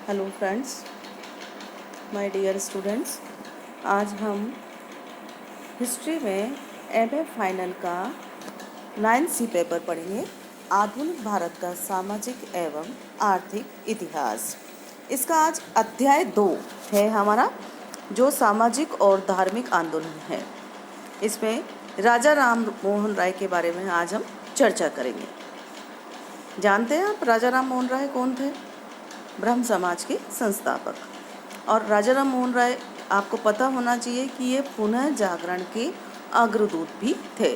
Hello friends, my dear students. आज हम history में एमए फाइनल का 9C पेपर पढ़ेंगे। आधुनिक भारत का सामाजिक एवं आर्थिक इतिहास। इसका आज अध्याय 2 है हमारा, जो सामाजिक और धार्मिक आंदोलन है। इसमें राजा राम मोहन राय के बारे में आज हम चर्चा करेंगे। जानते हैं आप राजा राम मोहन राय कौन थे? ब्रह्म समाज के संस्थापक। और राजा राम मोहन राय, आपको पता होना चाहिए कि ये पुनः जागरण के अग्रदूत भी थे।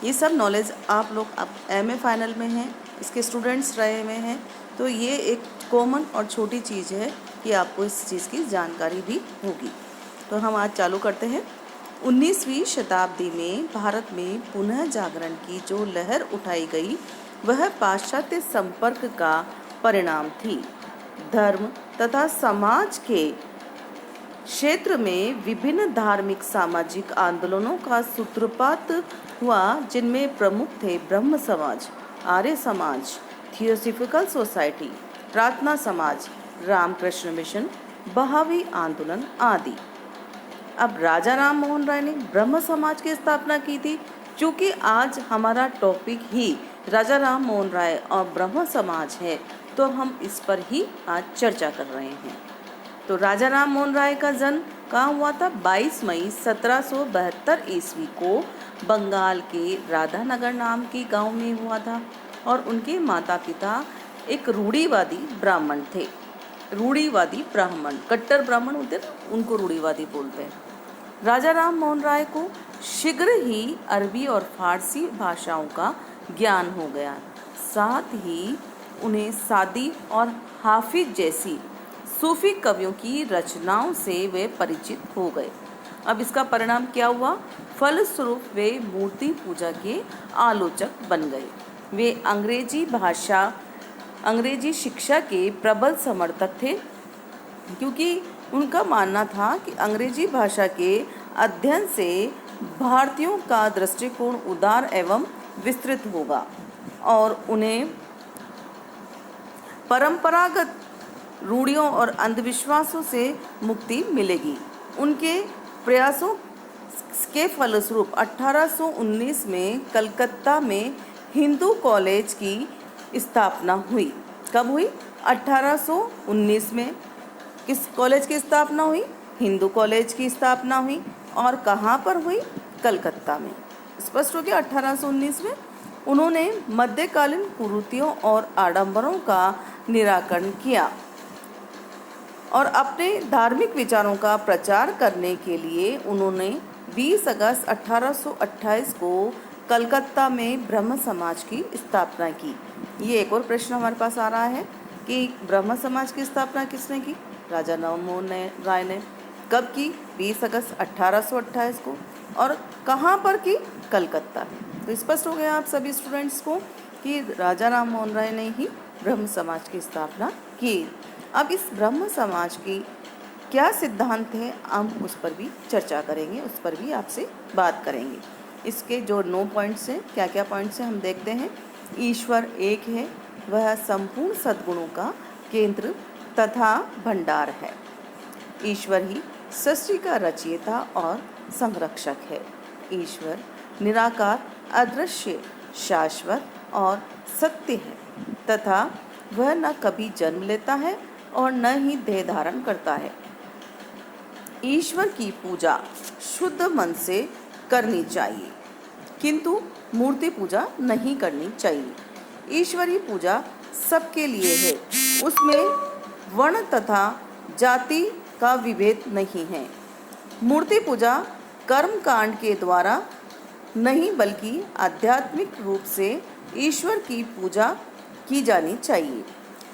ये सब नॉलेज आप लोग अब एमए फाइनल में हैं, इसके स्टूडेंट्स रहे में हैं, तो ये एक कॉमन और छोटी चीज़ है कि आपको इस चीज़ की जानकारी भी होगी। तो हम आज चालू करते हैं। 19वीं शताब्दी में भारत में पुनः जागरण की जो लहर उठाई गई, वह पाश्चात्य संपर्क का परिणाम थी। धर्म तथा समाज के क्षेत्र में विभिन्न धार्मिक सामाजिक आंदोलनों का सूत्रपात हुआ, जिनमें प्रमुख थे ब्रह्म समाज, आर्य समाज, थियोसॉफिकल सोसाइटी, प्रार्थना समाज, रामकृष्ण मिशन, बहावी आंदोलन आदि। अब राजा राम मोहन राय ने ब्रह्म समाज की स्थापना की थी। चूँकि आज हमारा टॉपिक ही राजा राम मोहन राय और ब्रह्म समाज है, तो हम इस पर ही आज चर्चा कर रहे हैं। तो राजा राम मोहन राय का जन्म कहाँ हुआ था? 22 मई 1772 ईस्वी को बंगाल के राधानगर नाम के गांव में हुआ था। और उनके माता पिता एक रूढ़िवादी ब्राह्मण थे। रूढ़िवादी ब्राह्मण, कट्टर ब्राह्मण होते हैं, उनको रूढ़िवादी बोलते हैं। राजा राम मोहन राय को शीघ्र ही अरबी और फारसी भाषाओं का ज्ञान हो गया। साथ ही उन्हें सादी और हाफिज जैसी सूफी कवियों की रचनाओं से वे परिचित हो गए। अब इसका परिणाम क्या हुआ? फलस्वरूप वे मूर्ति पूजा के आलोचक बन गए। वे अंग्रेजी शिक्षा के प्रबल समर्थक थे, क्योंकि उनका मानना था कि अंग्रेजी भाषा के अध्ययन से भारतीयों का दृष्टिकोण उदार एवं विस्तृत होगा और उन्हें परंपरागत रूढ़ियों और अंधविश्वासों से मुक्ति मिलेगी। उनके प्रयासों के फलस्वरूप 1819 में कलकत्ता में हिंदू कॉलेज की स्थापना हुई। कब हुई? 1819 में किस कॉलेज की स्थापना हुई? हिंदू कॉलेज की स्थापना हुई। और कहाँ पर हुई? कलकत्ता में। स्पष्ट हो गया। 1819 में उन्होंने मध्यकालीन कुरीतियों और आडंबरों का निराकरण किया और अपने धार्मिक विचारों का प्रचार करने के लिए उन्होंने 20 अगस्त 1828 को कलकत्ता में ब्रह्म समाज की स्थापना की। ये एक और प्रश्न हमारे पास आ रहा है कि ब्रह्म समाज की स्थापना किसने की? राजा राम मोहन राय ने। कब की? 20 अगस्त 1828 को। और कहाँ पर की? कलकत्ता में। तो स्पष्ट हो गया आप सभी स्टूडेंट्स को कि राजा राम मोहन राय ने ही ब्रह्म समाज की स्थापना की। अब इस ब्रह्म समाज की क्या सिद्धांत है, हम उस पर भी चर्चा करेंगे, उस पर भी आपसे बात करेंगे। इसके जो 9 पॉइंट्स हैं, क्या क्या पॉइंट्स हैं हम देखते हैं। ईश्वर एक है, वह संपूर्ण सद्गुणों का केंद्र तथा भंडार है। ईश्वर ही सृष्टि का रचयिता और संरक्षक है। ईश्वर निराकार, अदृश्य, शाश्वत और सत्य है तथा वह न कभी जन्म लेता है और न ही देह धारण करता है। ईश्वर की पूजा शुद्ध मन से करनी चाहिए, किंतु मूर्ति पूजा नहीं करनी चाहिए। ईश्वरीय पूजा सबके लिए है, उसमें वर्ण तथा जाति का विभेद नहीं है। मूर्ति पूजा कर्म कांड के द्वारा नहीं, बल्कि आध्यात्मिक रूप से ईश्वर की पूजा की जानी चाहिए।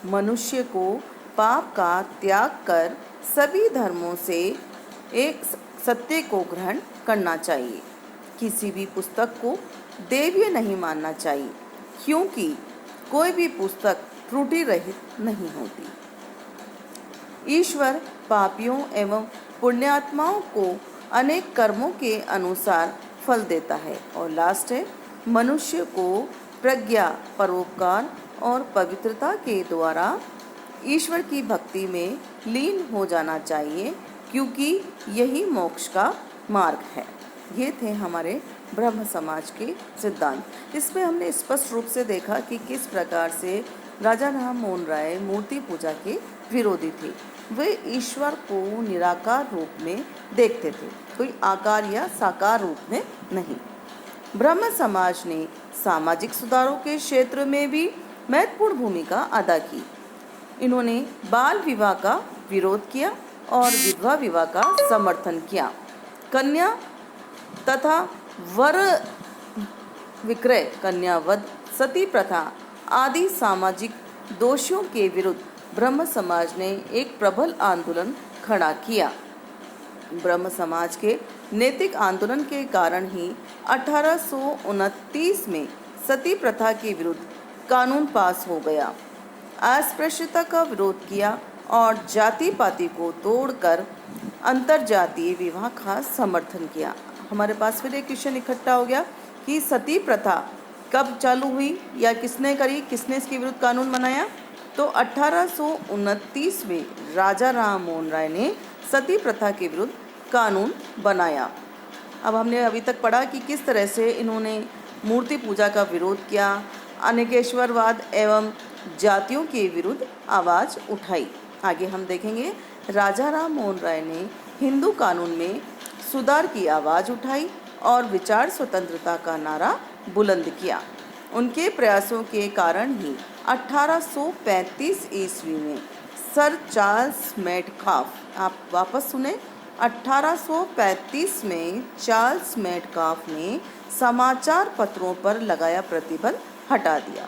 मनुष्य को पाप का त्याग कर सभी धर्मों से एक सत्य को ग्रहण करना चाहिए। किसी भी पुस्तक को दैवीय नहीं मानना चाहिए, क्योंकि कोई भी पुस्तक त्रुटि रहित नहीं होती। ईश्वर पापियों एवं पुण्यात्माओं को अनेक कर्मों के अनुसार फल देता है। और लास्ट है, मनुष्य को प्रज्ञा, परोपकार और पवित्रता के द्वारा ईश्वर की भक्ति में लीन हो जाना चाहिए, क्योंकि यही मोक्ष का मार्ग है। ये थे हमारे ब्रह्म समाज के सिद्धांत। इसमें हमने स्पष्ट रूप से देखा कि किस प्रकार से राजा राम मोहन राय मूर्ति पूजा के विरोधी थे। वे ईश्वर को निराकार रूप में देखते थे, कोई आकार या साकार रूप में नहीं। ब्रह्म समाज ने सामाजिक सुधारों के क्षेत्र में भी महत्वपूर्ण भूमिका अदा की। इन्होंने बाल विवाह का विरोध किया और विधवा विवाह का समर्थन किया। कन्या तथा वर विक्रय, कन्यावध, सती प्रथा आदि सामाजिक दोषों के विरुद्ध ब्रह्म समाज ने एक प्रबल आंदोलन खड़ा किया। ब्रह्म समाज के नैतिक आंदोलन के कारण ही 1829 में सती प्रथा के विरुद्ध कानून पास हो गया। अस्पृश्यता का विरोध किया और जाति पाति को तोड़कर अंतरजातीय विवाह का समर्थन किया। हमारे पास फिर एक क्वेश्चन इकट्ठा हो गया कि सती प्रथा कब चालू हुई या किसने करी, किसने इसके विरुद्ध कानून बनाया? तो 1829 में राजा राम मोहन राय ने सती प्रथा के विरुद्ध कानून बनाया। अब हमने अभी तक पढ़ा कि किस तरह से इन्होंने मूर्ति पूजा का विरोध किया, अनेकेश्वरवाद एवं जातियों के विरुद्ध आवाज़ उठाई। आगे हम देखेंगे राजा राम मोहन राय ने हिंदू कानून में सुधार की आवाज़ उठाई और विचार स्वतंत्रता का नारा बुलंद किया। उनके प्रयासों के कारण ही 1835 ईस्वी में सर चार्ल्स मेटकाफ, आप वापस सुने, 1835 में चार्ल्स मेटकाफ ने समाचार पत्रों पर लगाया प्रतिबंध हटा दिया।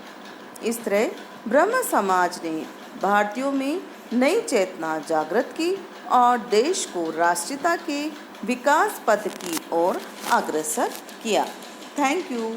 इस तरह ब्रह्म समाज ने भारतीयों में नई चेतना जागृत की और देश को राष्ट्रीयता के विकास पथ की ओर अग्रसर किया। Thank you.